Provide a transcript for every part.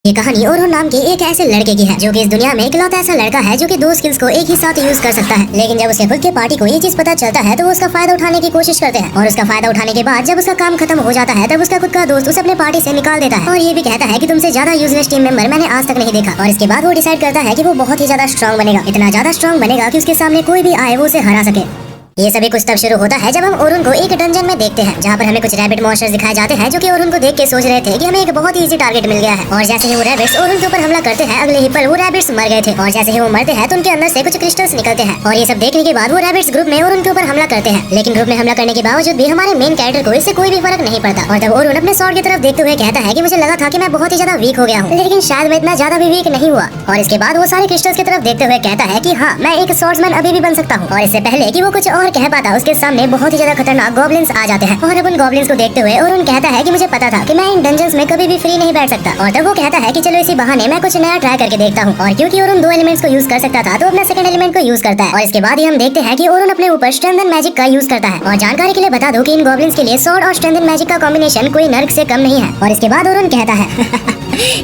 ये कहानी ओरुन नाम के एक ऐसे लड़के की है जो कि इस दुनिया में इकलौता ऐसा लड़का है जो कि दो स्किल्स को एक ही साथ यूज कर सकता है। लेकिन जब उसके खुद के पार्टी को ये चीज पता चलता है तो वो उसका फायदा उठाने की कोशिश करते हैं और उसका फायदा उठाने के बाद जब उसका काम खत्म हो जाता है तब उसका खुद का दोस्त उसे अपने पार्टी से निकाल देता है और ये भी कहता है कि तुमसे ज्यादा यूजलेस टीम मेंबर मैंने आज तक नहीं देखा। और इसके बाद वो डिसाइड करता है कि वो बहुत ही ज्यादा स्ट्रॉन्ग बनेगा, इतना ज्यादा स्ट्रॉन्ग बनेगा कि उसके सामने कोई भी आए वो उसे हरा सके। ये सभी कुछ तब शुरू होता है जब हम ओरुन को एक डंजन में देखते हैं जहाँ पर हमें कुछ रैबिट मॉन्स्टर्स दिखाए जाते हैं जो कि ओरुन को देख के सोच रहे थे कि हमें एक बहुत ही इजी टारगेट मिल गया है। और जैसे ही वो रैबिट्स ओरुन के ऊपर हमला करते हैं अगले ही पल वो रैबिट्स मर गए थे और जैसे ही वो मरते हैं तो उनके अंदर से कुछ क्रिस्टल्स निकलते हैं। और ये सब देखने के बाद वो रैबिट्स ग्रुप में ओरुन के ऊपर हमला करते हैं, लेकिन ग्रुप में हमला करने के बावजूद भी हमारे मेन कैरेक्टर को इससे कोई भी फर्क नहीं पड़ता। और तब ओरुन अपने स्वॉर्ड की तरफ देखते हुए कहता है कि मुझे लगा था कि मैं बहुत ही ज्यादा वीक हो गया हूँ, लेकिन शायद मैं इतना ज्यादा भी वीक नहीं हुआ। और इसके बाद वो सारे क्रिस्टल्स की तरफ देखते हुए कहता है कि हाँ, मैं एक स्वॉर्ड्समैन अभी भी बन सकता हूँ। और इससे पहले कि वो कुछ और कह पाता उसके सामने बहुत ही ज्यादा खतरनाक गॉब्लिन्स आ जाते हैं। और अब उन गॉब्लिन्स को देखते हुए ओरुन कहता है कि मुझे पता था कि मैं इन डंजन्स में कभी भी फ्री नहीं बैठ सकता। और तब वो कहता है कि चलो इसी बहाने मैं कुछ नया ट्राई करके देखता हूँ। और क्योंकि ओरुन दो एलिमेंट्स को यूज कर सकता था तो अपना सेकंड एलिमेंट को यूज करता है। और इसके बाद ही हम देखते हैं कि ओरुन अपने ऊपर स्ट्रेंथन मैजिक का यूज करता है। और जानकारी के लिए बता दूं कि इन गॉब्लिन्स के लिए स्वॉर्ड और स्ट्रेंथन मैजिक का कॉम्बिनेशन कोई नर्क से कम नहीं है। और इसके बाद ओरुन कहता है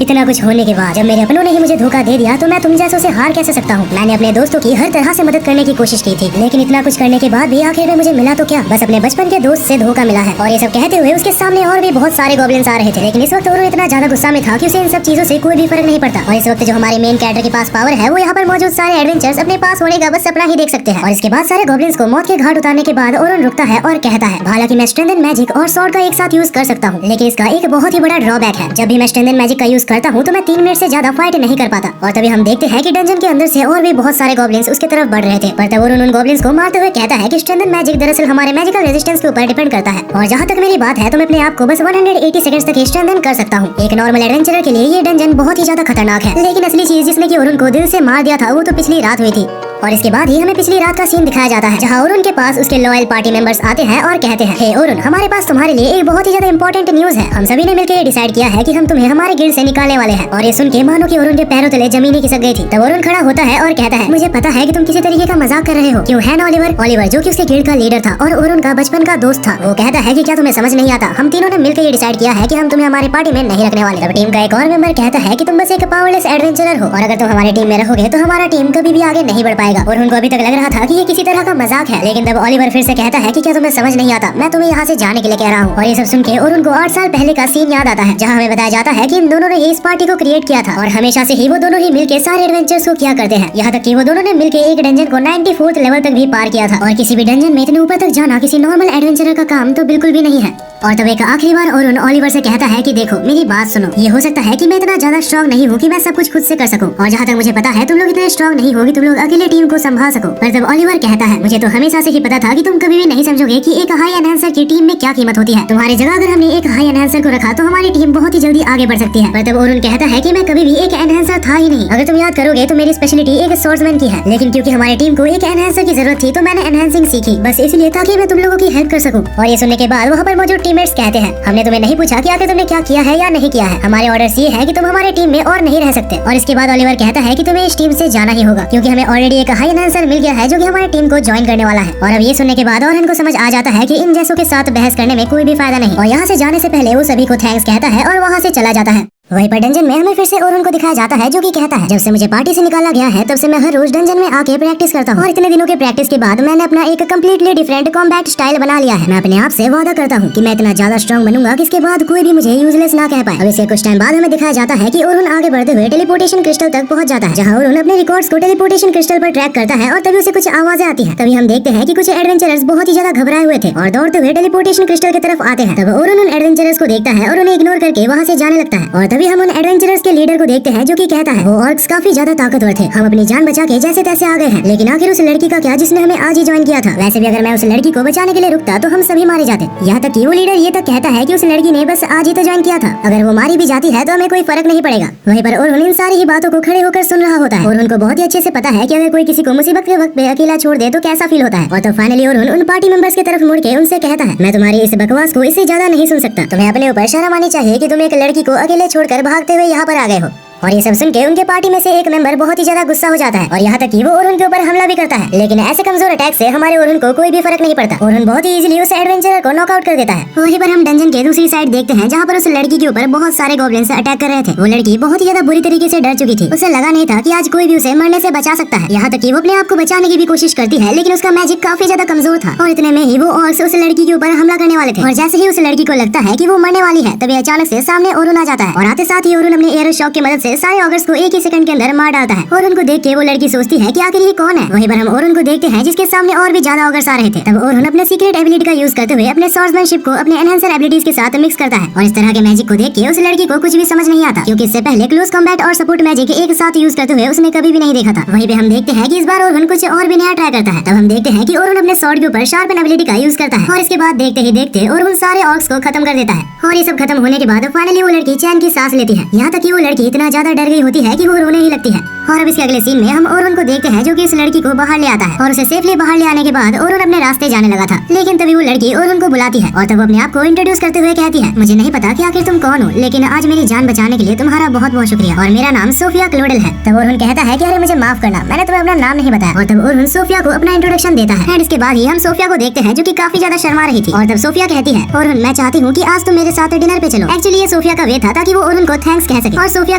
इतना कुछ होने के बाद जब मेरे अपनों ने ही मुझे धोखा दे दिया तो मैं तुम जैसों से हार कैसे सकता हूँ। मैंने अपने दोस्तों की हर तरह से मदद करने की कोशिश की थी, लेकिन इतना कुछ करने के बाद भी आखिर में मुझे मिला तो क्या, बस अपने बचपन के दोस्त से धोखा मिला है। और ये सब कहते हुए उसके सामने और भी बहुत सारे गॉब्लिन्स आ रहे थे, लेकिन इस वक्त ओरुन इतना ज्यादा गुस्सा में था कि उसे इन सब चीजों से कोई भी फर्क नहीं पड़ता। और इस वक्त जो हमारे मेन कैरेक्टर के पास पावर है वो यहाँ पर मौजूद सारे एडवेंचर्स अपने पास होने का बस सपना ही देख सकते हैं। और इसके बाद सारे गॉब्लिन्स को मौत के घाट उतारने के बाद ओरुन रुकता है और कहता है हालांकि मैं स्ट्रेंथन मैजिक और स्वॉर्ड का एक साथ यूज कर सकता हूँ, लेकिन इसका एक बहुत ही बड़ा ड्रॉबैक है। जब भी मैं स्ट्रेंथन मैजिक का यूज करता हूँ तो 3 मिनट से ज्यादा फाइट नहीं कर पाता। और तभी हम देखते हैं कि डंजन के अंदर से और भी बहुत सारे गॉब्लिन्स उसके तरफ बढ़ रहे थे। पर तब ओरुन उन गॉब्लिन्स को मारते हुए कहता है कि स्ट्रेंथन मैजिक दरअसल हमारे मैजिकल रेजिस्टेंस के ऊपर डिपेंड करता है। और जहाँ तक मेरी बात है तो मैं अपने आप को बस 180 सेकंड्स तक स्ट्रेंथन कर सकता हूँ। एक नॉर्मल एडवेंचरर के लिए ये डंजन बहुत ही ज्यादा खतरनाक है, लेकिन असली चीज जिसने की ओरुन को दिल से मार दिया था वो तो पिछली रात हुई थी। और इसके बाद ही हमें पिछली रात का सीन दिखाया जाता है जहाँ ओरुन के पास उसके लॉयल पार्टी मेंबर्स आते हैं और कहते हैं हे ओरुन, हमारे पास तुम्हारे लिए एक बहुत ही ज्यादा इंपॉर्टेंट न्यूज है। हम सभी ने मिलकर ये डिसाइड किया है कि हम तुम्हें हमारे गिल्ड से निकालने वाले हैं। और ये सुन के मानो कि ओरुन के पैरों तले जमीन ही खिसक गई थी। तब ओरुन खड़ा होता है और कहता है मुझे पता है कि तुम किसी तरीके का मजाक कर रहे हो, क्यों है ना ओलिवर जो कि उसके गिल्ड का लीडर था और ओरुन का बचपन का दोस्त था। वो कहता है कि क्या तुम्हें समझ नहीं आता, हम तीनों ने मिलकर ये डिसाइड किया है कि हम तुम्हें हमारी पार्टी में नहीं रखने वाले। तब टीम का एक और मेंबर कहता है कि तुम बस एक पावरलेस एडवेंचरर हो और अगर तुम हमारी टीम में रहोगे तो हमारा टीम कभी भी आगे नहीं बढ़ पाएगा। और उनको अभी तक लग रहा था कि ये किसी तरह का मजाक है, लेकिन तब ओलिवर फिर से कहता है कि क्या तुम्हें समझ नहीं आता, मैं तुम्हें यहाँ से जाने के लिए कह रहा हूँ। और ये सब सुन के ओरुन को 8 साल पहले का सीन याद आता है जहाँ हमें बताया जाता है कि इन दोनों ने इस पार्टी को क्रिएट किया था और हमेशा से ही वो दोनों ही मिलकर सारे एडवेंचर्स को किया करते हैं। यहाँ तक कि वो दोनों ने मिलकर एक डंजन को 94th लेवल तक भी पार किया था। और किसी भी डंजन में इतने ऊपर तक जाना किसी नॉर्मल एडवेंचरर का काम तो बिल्कुल भी नहीं है। और तब एक आखिरी बार ओरुन ओलिवर से कहता है कि देखो मेरी बात सुनो, ये हो सकता है कि मैं इतना ज्यादा स्ट्रॉन्ग नहीं हूँ कि मैं सब कुछ खुद से कर सकूं, और जहाँ तक मुझे पता है तुम लोग इतने स्ट्रॉन्ग नहीं हो कि तुम लोग अकेले टीम को संभाल सको। पर तब ओलिवर कहता है मुझे तो हमेशा से ही पता था कि तुम कभी भी नहीं समझोगे कि एक हाई एनहांसर की टीम में क्या कीमत होती है। तुम्हारी जगह अगर हमने एक हाई एनहांसर को रखा तो हमारी टीम बहुत ही जल्दी आगे बढ़ सकती है। पर तब ओरुन कहता है कि मैं कभी भी एक एनहांसर था ही नहीं। अगर तुम याद करोगे तो मेरी स्पेशलिटी एक स्वॉर्ड्समैन की है, लेकिन क्योंकि हमारी टीम को एक एनहांसर की जरूरत थी तो मैंने एनहांसिंग सीखी, बस इसलिए ताकि मैं तुम लोगों की हेल्प कर सकूं। और ये सुनने के बाद वहाँ पर मौजूद टीममेट्स कहते हैं हमने तुम्हें नहीं पूछा कि आखिर तुमने क्या किया है या नहीं किया है, हमारे ऑर्डर्स ये है कि तुम हमारी टीम में और नहीं रह सकते। और इसके बाद ओलिवर कहता है कि तुम्हें इस टीम से जाना ही होगा क्योंकि हमें ऑलरेडी एक हाई एनहांसर मिल गया है जो कि हमारी टीम को ज्वाइन करने वाला है। और अब ये सुनने के बाद और इनको समझ आ जाता है कि इन जैसों के साथ बहस करने में कोई भी फायदा नहीं। और यहाँ से जाने से पहले वो सभी को थैंक्स कहता है और वहाँ से चला जाता है। वहीं पर डंजन में हमें फिर से ओरुन को दिखाया जाता है जो कि कहता है जब से मुझे पार्टी से निकाला गया है तब से मैं हर रोज डंजन में आके प्रैक्टिस करता हूँ और इतने दिनों के प्रैक्टिस के बाद मैंने अपना एक कम्प्लीटली डिफरेंट कॉम्बैट स्टाइल बना लिया है। मैं अपने आप से वादा करता हूँ कि मैं इतना ज्यादा स्ट्रॉन्ग बनूंगा कि इसके बाद कोई भी मुझे यूजलेस ना कह पाए। अब इसके कुछ टाइम बाद हमें दिखाया जाता है कि ओरुन आगे बढ़ते हुए टेलीपोर्टेशन क्रिस्टल तक पहुंच जाता है जहाँ ओरुन अपने रिकॉर्ड्स को टेलीपोर्टेशन क्रिस्टल पर ट्रैक करता है और तभी उसे कुछ आवाजें आती है। तभी हम देखते हैं कि कुछ एडवेंचरर्स बहुत ही ज्यादा घबराए हुए थे और दौड़ते हुए टेलीपोर्टेशन क्रिस्टल की तरफ आते हैं। तब ओरुन उन एडवेंचरर्स को देखता है और उन्हें इग्नोर करके वहाँ से जाने लगता है। और तभी हम उन एडवेंचरर्स के लीडर को देखते हैं जो कि कहता है वो ऑर्क्स काफी ज्यादा ताकतवर थे, हम अपनी जान बचा के जैसे तैसे आ गए हैं, लेकिन आखिर उस लड़की का क्या जिसने हमें आज ही ज्वाइन किया था। वैसे भी अगर मैं उस लड़की को बचाने के लिए रुकता तो हम सभी मारे जाते। यहाँ तक कि वो लीडर ये तक कहता है कि उस लड़की ने बस आज ही तो ज्वाइन किया था, अगर वो मारी भी जाती है तो हमें कोई फर्क नहीं पड़ेगा। वहीं पर ओरुन इन सारी ही बातों को खड़े होकर सुन रहा होता है और उनको बहुत ही अच्छे से पता है कि अगर कोई किसी को मुसीबत के वक्त पे अकेला छोड़ दे तो कैसा फील होता है। और तो फाइनली ओरुन उन पार्टी मेंबर्स की तरफ मुड़ के उनसे कहता है मैं तुम्हारी इस बकवास को इससे ज्यादा नहीं सुन सकता, तुम्हें अपने ऊपर शर्म आनी चाहिए कि तुम एक लड़की को अकेले छोड़कर भागते हुए यहाँ पर आ गए हो। और ये सब सुन के उनके पार्टी में से एक मेंबर बहुत ही ज्यादा गुस्सा हो जाता है और यहाँ तक कि वो ओरुन के ऊपर हमला भी करता है। लेकिन ऐसे कमजोर अटैक से हमारे ओरुन को कोई भी फर्क नहीं पड़ता। ओरुन बहुत ही इजीली उस एडवेंचरर को नॉकआउट कर देता है। वहीं पर हम डंजन के दूसरी साइड देखते हैं जहाँ पर उस लड़की के ऊपर बहुत सारे गॉब्लिन्स अटैक कर रहे थे। वो लड़की बहुत ही ज्यादा बुरी तरीके से डर चुकी थी। उसे लगा नहीं था कि आज कोई भी उसे मरने से बचा सकता है। यहाँ तक कि वो अपने आप को बचाने की भी कोशिश करती है, लेकिन उसका मैजिक काफी ज्यादा कमजोर था और इतने में ही वो ऑर्क्स उस लड़की के ऊपर हमला करने वाले थे। और जैसे ही उस लड़की को लगता है कि वो मरने वाली है, तभी अचानक से सामने ओरुन आ जाता है और आते साथ ही ओरुन अपने एरो शॉक की मदद से सारे ऑर्क्स को एक ही सेकंड के अंदर मार डालता है। ओरुन को देख के वो लड़की सोचती है कि आखिर ये कौन है। वहीं पर हम ओरुन को देखते हैं जिसके सामने और भी ज्यादा ऑर्क्स आ रहे थे। तब ओरुन अपने सीक्रेट एबिलिटी का यूज करते हुए अपने स्वॉर्ड्समैनशिप को अपने एनहांसर एबिलिटीज के साथ मिक्स करता है। और इस तरह के मैजिक को देख के उस लड़की को कुछ भी समझ नहीं आता, क्योंकि इससे पहले क्लोज कॉम्बैट और सपोर्ट मैजिक एक साथ यूज करते हुए उसने कभी भी नहीं देखा था। वहीं पे हम देखते हैं कि इस बार ओरुन कुछ और भी नया ट्राई करता है। तब हम देखते हैं कि ओरुन अपने स्वॉर्ड के ऊपर शार्पन एबिलिटी का यूज करता है और इसके बाद देखते ही देखते ओरुन सारे ऑर्क्स को खत्म कर देता है। और ये सब खत्म होने के बाद फाइनली वो लड़की चैन की सांस लेती है। यहाँ तक कि वो लड़की इतना ज्यादा डर गई होती है कि वो रोने ही लगती है। और अब इसके अगले सीन में हम ओरुन को देखते हैं जो कि इस लड़की को बाहर ले आता है और उसे सेफली बाहर ले आने के बाद ओरुन अपने रास्ते जाने लगा था। लेकिन तभी वो लड़की ओरुन को बुलाती है और तब वो अपने आप को इंट्रोड्यूस करते हुए कहती है, मुझे नहीं पता कि आखिर तुम कौन हो, लेकिन आज मेरी जान बचाने के लिए तुम्हारा बहुत बहुत शुक्रिया और मेरा नाम सोफिया क्लोडेल है। तब ओरुन कहता है कि अरे मुझे माफ करना, मैंने तुम्हें अपना नाम नहीं बताया। और तब ओरुन सोफिया को अपना इंट्रोडक्शन देता है। एंड इसके बाद ही हम सोफिया को देखते हैं जो कि काफी ज्यादा शर्मा रही थी। और तब सोफिया कहती है, ओरुन मैं चाहती हूँ कि आज तुम मेरे साथ डिनर पे चलो। एक्चुअली ये सोफिया का वे था ताकि वो ओरुन को थैंक्स कह सके और सोफिया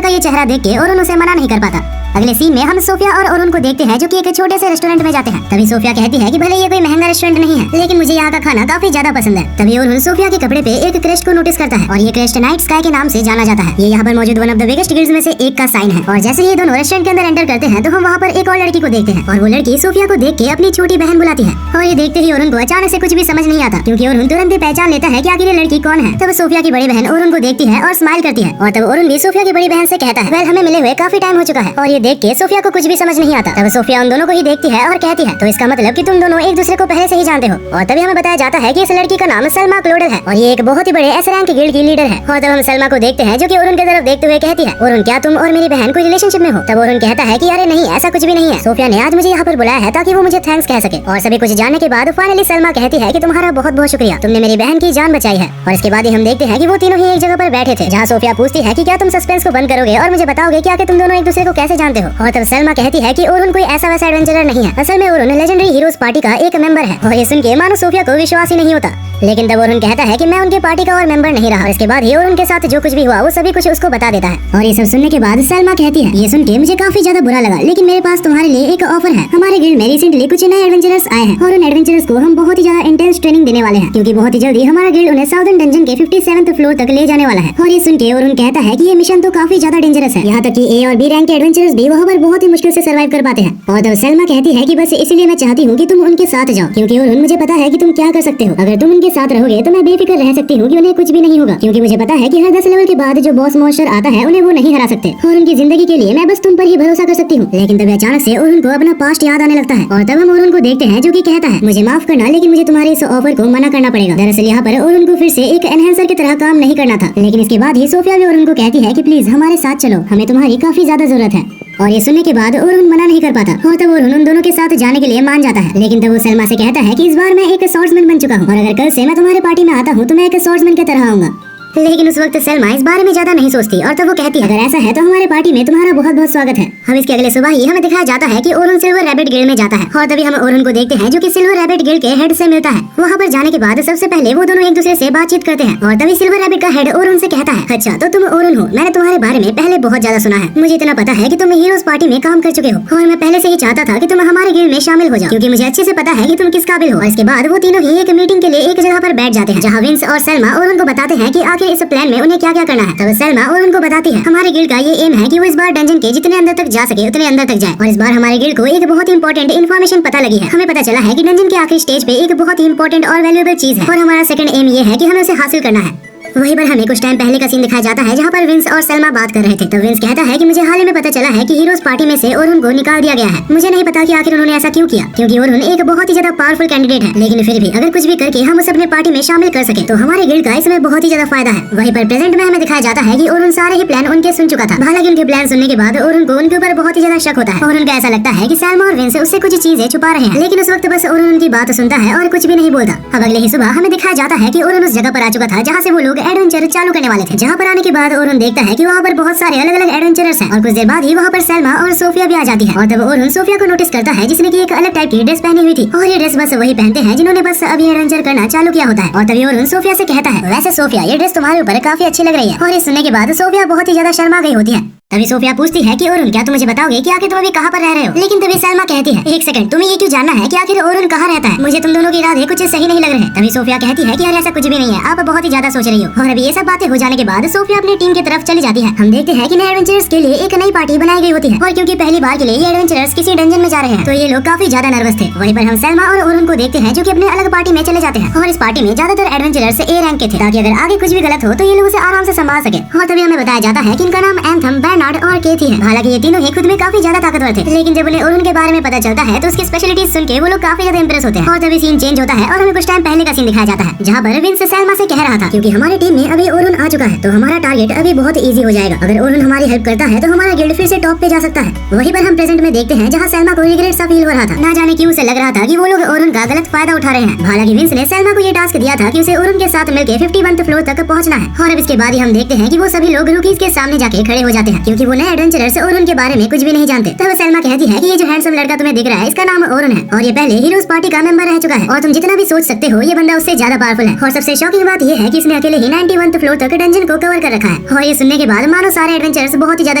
का ये चेहरा देख के ओरुन उसे मना नहीं कर पाता। अगले सीन में हम सोफिया और ओरुन को देखते हैं जो कि एक छोटे से रेस्टोरेंट में जाते हैं। तभी सोफिया कहती है कि भले ये कोई महंगा रेस्टोरेंट नहीं है, लेकिन मुझे यहाँ का खाना काफी ज्यादा पसंद है। तभी ओरुन सोफिया के कपड़े पे एक क्रेस्ट को नोटिस करता है और ये क्रेस्ट नाइट स्काई के नाम से जाना जाता है। ये यहाँ पर मौजूद one of the biggest guilds में से एक का साइन है। और जैसे ही दोनों रेस्टोरेंट के अंदर एंटर करते हैं तो हम वहाँ पर एक और लड़की को देखते हैं और वो लड़की सोफिया को देख के अपनी छोटी बहन बुलाती है। और ये देखते ही ओरुन को अचानक से कुछ भी समझ नहीं आता, क्योंकि ओरुन तुरंत ही पहचान लेता है कि आखिर ये लड़की कौन है। तब सोफिया की बड़ी बहन ओरुन को देखती है और स्माइल करती है और तब ओरुन भी सोफिया की बड़ी बहन से कहता है, वेल हमें मिले हुए काफी टाइम हो चुका है। और ये देख के सोफिया को कुछ भी समझ नहीं आता। तब सोफिया उन दोनों को ही देखती है और कहती है, तो इसका मतलब कि तुम दोनों एक दूसरे को पहले से ही जानते हो। और तभी हमें बताया जाता है कि इस लड़की का नाम सलमा क्लोडेल है और ये एक बहुत ही बड़े एस रैंक गिल्ड की लीडर है। और तब हम सलमा को देखते हैं जो कि ओरुन की तरफ देखते हुए कहती है, ओरुन क्या तुम और मेरी बहन कोई रिलेशनशिप में हो? तब ओरुन कहता है कि अरे नहीं, ऐसा कुछ भी नहीं है। सोफिया ने आज मुझे यहाँ पर बुलाया है ताकि वो मुझे थैंक्स कह सके। और सभी कुछ जानने के बाद फाइनली सलमा कहती है कि तुम्हारा बहुत बहुत शुक्रिया, तुमने मेरी बहन की जान बचाई है। और इसके बाद ही हम देखते हैं कि वो तीनों ही एक जगह पर बैठे थे, जहाँ सोफिया पूछती है कि क्या तुम सस्पेंस को बंद करोगे और मुझे बताओगे कि आखिर तुम दोनों एक दूसरे को कैसे जानते हो? और तब सलमा कहती है कि ओरुन कोई ऐसा वैसा एडवेंचरर नहीं है, असल में ओरुन लेजेंडरी हीरोज पार्टी का एक मेंबर है। और ये सुन के मानो सोफिया को विश्वास ही नहीं होता, लेकिन तब ओरुन कहता है कि मैं उनके पार्टी का और मेंबर नहीं रहा। और इसके बाद ही ओरुन के साथ जो कुछ भी हुआ वो सभी कुछ उसको बता देता है। और ये सब सुनने के बाद सलमा कहती है, ये सुन के मुझे काफी ज्यादा बुरा लगा, लेकिन मेरे पास तुम्हारे लिए एक ऑफर है। हमारे गिल्ड में रिसेंटली कुछ नए एडवेंचरर्स आए हैं और उन एडवेंचरर्स को हम बहुत ही ज्यादा इंटेंस ट्रेनिंग देने वाले हैं, क्योंकि बहुत ही जल्दी हमारा गिल्ड उन्हें साउदर्न डंजन के 57th फ्लोर तक ले जाने वाला है। और ये सुन के ओरुन कहता है कि ये मिशन तो काफी ज्यादा डेंजरस है, यहाँ तक कि ए और बी रैंक के एडवेंचरर्स भी वहाँ पर बहुत ही मुश्किल से सर्वाइव कर पाते हैं। और तब सलमा कहती है कि बस इसलिए मैं चाहती हूँ कि तुम उनके साथ जाओ, क्योंकि ओरुन मुझे पता है कि तुम क्या कर सकते हो। अगर तुम उनके साथ रहोगे तो मैं बेफिक्र रह सकती हूँ कि उन्हें कुछ भी नहीं होगा, क्योंकि मुझे पता है कि हर 10 लेवल के बाद जो बॉस मॉन्स्टर आता है उन्हें वो नहीं हरा सकते और उनकी जिंदगी के लिए मैं बस तुम पर ही भरोसा कर सकती हूँ। लेकिन तब अचानक से ओरुन को अपना पास्ट याद आने लगता है और तब हम ओरुन को देखते हैं जो कि कहता है, मुझे माफ करना, लेकिन मुझे तुम्हारे इस ऑफर को मना करना पड़ेगा। दरअसल यहाँ पर ओरुन को फिर से एक एनहांसर की तरह काम नहीं करना था। लेकिन इसके बाद ही सोफिया भी ओरुन को कहती है कि प्लीज हमारे साथ चलो, हमें तुम्हारी काफी ज्यादा जरूरत है। और ये सुनने के बाद ओरुन मना नहीं कर पाता और तब ओरुन उन दोनों के साथ जाने के लिए मान जाता है। लेकिन तब वो सलमा से कहता है कि इस बार मैं एक स्वॉर्ड्समैन बन चुका हूँ और अगर कल से मैं तुम्हारे पार्टी में आता हूँ तो मैं एक स्वॉर्ड्समैन की तरह आऊंगा। लेकिन उस वक्त सलमा इस बारे में ज्यादा नहीं सोचती और तब वो कहती है, अगर ऐसा है तो हमारे पार्टी में तुम्हारा बहुत बहुत स्वागत है। हम इसके अगले सुबह ही हमें दिखाया जाता है कि ओरुन सिल्वर रैबिट गिल्ड में जाता है और तभी हम ओरुन को देखते हैं जो कि सिल्वर रैबिट गिल्ड के हेड से मिलता है। वहाँ पर जाने के बाद सबसे पहले वो दोनों एक दूसरे से बातचीत करते हैं और तभी सिल्वर रैबिट का हेड ओरुन से कहता है, अच्छा तो तुम ओरुन हो, मैंने तुम्हारे बारे में पहले बहुत ज्यादा सुना है। मुझे इतना पता है कि तुम हीरोज पार्टी में काम कर चुके हो और मैं पहले से ही चाहता था कि तुम हमारे गिल्ड में शामिल हो जाओ, क्योंकि मुझे अच्छे से पता है कि तुम किस काबिल हो। और इसके बाद वो तीनों ही एक मीटिंग के लिए एक जगह पर बैठ जाते हैं, जहाँ विंस और सलमा ओरुन को बताते हैं कि आखिर इस प्लान में उन्हें क्या क्या करना है। तब सलमा ओरुन को बताती है, हमारे गिल्ड का ये एम है कि वो इस बार डंजन के जितने अंदर तक जा सके उतने अंदर तक जाए। और इस बार हमारे गिल्ड को एक बहुत ही इंपॉर्टेंट इन्फॉर्मेशन पता लगी है। हमें पता चला है कि डंजन के आखिरी स्टेज पे एक बहुत ही इंपॉर्टेंट और वैल्यूएबल चीज है और हमारा सेकंड एम ये है कि हमें उसे हासिल करना है। वहीं पर हमें कुछ टाइम पहले का सीन दिखाया जाता है जहाँ पर विंस और सलमा बात कर रहे थे। तो विंस कहता है कि मुझे हाल ही में पता चला है कि हीरोज पार्टी में से ओरुन को निकाल दिया गया है। मुझे नहीं पता कि आखिर उन्होंने ऐसा क्यों किया, क्योंकि ओरुन एक बहुत ही ज्यादा पावरफुल कैंडिडेट है, लेकिन फिर भी अगर कुछ भी करके हम उसे अपने पार्टी में शामिल कर सके तो हमारे गिल्ड का इसमें बहुत ही ज्यादा फायदा है। वहीं पर प्रेजेंट में हमें दिखाया जाता है कि ओरुन सारे ही प्लान उनके सुन चुका था। हालांकि उनके प्लान सुनने के बाद ओरुन को उनके ऊपर बहुत ही ज्यादा शक होता है और उनका ऐसा लगता है कि सलमा और विंस उससे कुछ चीजें छुपा रहे हैं। लेकिन उस वक्त बस ओरुन उनकी बात सुनता है और कुछ भी नहीं बोलता। अब अगले ही सुबह हमें दिखाया जाता है कि ओरुन उस जगह पर आ चुका था जहाँ से वो लोग एडवेंचर चालू करने वाले थे। जहाँ पर आने के बाद ओरुन देखता है कि वहाँ पर बहुत सारे अलग अलग एडवेंचरर्स हैं और कुछ देर बाद ही वहाँ पर सलमा और सोफिया भी आ जाती है। और तब ओरुन सोफिया को नोटिस करता है जिसने की एक अलग टाइप की ड्रेस पहनी हुई थी और ये ड्रेस बस वही पहनते हैं जिन्होंने बस अभी एडवेंचर करना चालू किया होता है। और तभी ओरुन सोफिया से कहता है, वैसे सोफिया ये ड्रेस तुम्हारे ऊपर काफी अच्छी लग रही है। और ये सुनने के बाद सोफिया बहुत ही ज्यादा शर्मा गई होती है। तभी सोफिया पूछती है कि ओरुन क्या तुम मुझे बताओगे कि आखिर तुम अभी कहाँ पर रह रहे हो। लेकिन तभी सलमा कहती है, एक सेकंड, तुम्हें ये क्यों जानना है कि आखिर ओरुन कहाँ रहता है? मुझे तुम दोनों के इरादे कुछ सही नहीं लग रहे। तभी सोफिया कहती है कि यार ऐसा कुछ भी नहीं है, आप बहुत ही ज्यादा सोच रही हो। और अभी ये सब बातें हो जाने के बाद सोफिया अपनी टीम की तरफ चली जाती है। हम देखते हैं कि नए एडवेंचरर्स के लिए एक नई पार्टी बनाई गई होती है और क्योंकि पहली बार के लिए ये एडवेंचरर्स किसी डंजन में जा रहे हैं तो ये लोग काफी ज्यादा नर्वस थे। वहीं पर हम सलमा और ओरुन को देखते हैं जो कि अपने अलग पार्टी में चले जाते हैं और इस पार्टी में ज्यादातर एडवेंचरर्स ए रैंक के थे ताकि अगर आगे कुछ भी गलत हो तो ये लोग उसे आराम से संभाल सके। और तभी हमें बताया जाता है कि इनका नाम एंथम, बर्नार्ड और केथी है। हालांकि ये तीनों ही खुद में काफी ज्यादा ताकतवर थे, लेकिन जब उन्हें ओरुन के बारे में पता चलता है तो उसकी स्पेशलिटीज सुन के वो लोग काफी ज्यादा इंप्रेस होते हैं। और तभी सीन चेंज होता है और हमें कुछ टाइम पहले का सीन दिखाया जाता है जहाँ पर विंस सलमा से कह रहा था, क्योंकि हमारी टीम में अभी ओरुन आ चुका है तो हमारा टारगेट अभी बहुत इजी हो जाएगा। अगर ओरुन हमारी हेल्प करता है तो हमारा गिल्ड फिर से टॉप पे जा सकता है। वहीं पर हम प्रेजेंट में देखते हैं जहाँ सलमा को रिग्रेट सा फील हो रहा था। ना जाने क्यों उसे लग रहा था कि वो लोग ओरुन का गलत फायदा उठा रहे हैं। हालांकि विंस ने सलमा को ये टास्क दिया था कि उसे ओरुन के साथ मिलकर 51th फ्लोर तक पहुंचना है। और अब इसके बाद ही हम देखते हैं कि वो सभी लोग रुकीज के सामने जाके खड़े हो जाते हैं क्योंकि वो नए एडवेंचरर्स ओरुन के बारे में कुछ भी नहीं जानते। तब सलमा कहती है कि ये जो हैंडसम लड़का तुम्हें दिख रहा है इसका नाम ओरुन है और ये पहले हीरोज पार्टी का मेंबर रह चुका है और तुम जितना भी सोच सकते हो ये बंदा उससे ज्यादा पावरफुल है। और सबसे शॉकिंग बात ये है कि इसने अकेले ही 91th फ्लोर तक डंजन को कवर कर रखा है। और ये सुनने के बाद मानो सारे एडवेंचरर्स बहुत ही ज्यादा